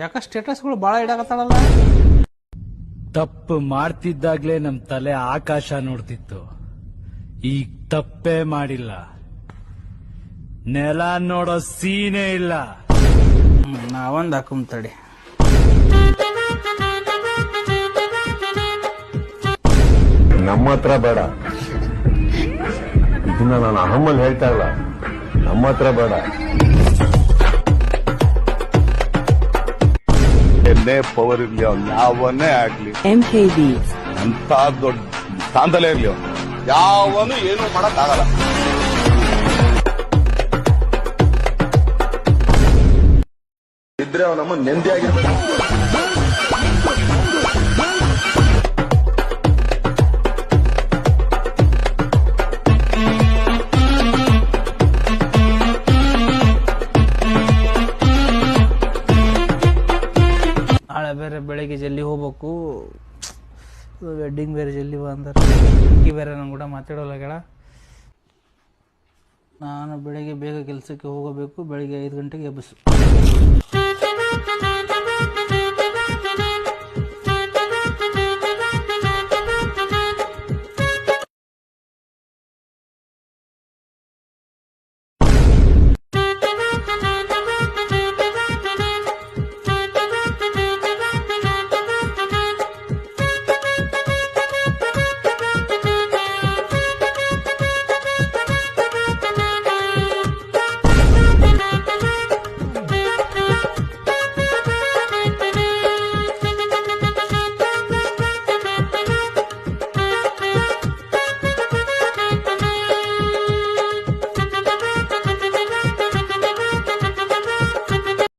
ಯಾಕ ಸ್ಟೇಟಸ್ಗಳು ಭಾಳ ಇಡಾಕತ್ತಾಳಲ್ಲ. ತಪ್ಪು ಮಾಡ್ತಿದ್ದಾಗ್ಲೇ ನಮ್ ತಲೆ ಆಕಾಶ ನೋಡ್ತಿತ್ತು. ಈಗ ತಪ್ಪೇ ಮಾಡಿಲ್ಲ, ನೆಲ ನೋಡೋ ಸೀನೇ ಇಲ್ಲ. ನಾವೊಂದು ಹಾಕುಂತಡಿ. ನಮ್ಮ ಹತ್ರ ಬೇಡ, ಇದನ್ನ ನಾನು ಅಹಮ್ಮಲ್ಲಿ ಹೇಳ್ತಾ ಇಲ್ಲ. ನಮ್ಮ ಹತ್ರ ಬೇಡ. ಎನ್ನೇ ಪವರ್ ಇರ್ಲಿ, ಅವ್ನು ಯಾವನ್ನೇ ಆಗ್ಲಿ, MKB ಅಂತ ದೊಡ್ಡ ಸ್ಥಾನದಲ್ಲೇ ಇರ್ಲಿ, ಯಾವನು ಏನು ಮಾಡಕ್ ಆಗಲ್ಲ. ಇದ್ರೆ ಅವ ನಮ್ಮ ನೆಮ್ಮದಿಯಾಗಿರ್ತಾನೆ. ನಾಳೆ ಬೇರೆ ಬೆಳಿಗ್ಗೆ ಜಲ್ದಿ ಹೋಗ್ಬೇಕು. ವೆಡ್ಡಿಂಗ್ ಬೇರೆ ಜಲ್ದಿ ಬಂದಾರ. ಈ ಬೇರೆ ನಂಗೆ ಕೂಡ ಮಾತಾಡೋಲ್ಲ. ನಾನು ಬೆಳಿಗ್ಗೆ ಬೇಗ ಕೆಲಸಕ್ಕೆ ಹೋಗಬೇಕು. ಬೆಳಿಗ್ಗೆ 5 ಗಂಟೆಗೆ ಎಬ್ಬಿಸು.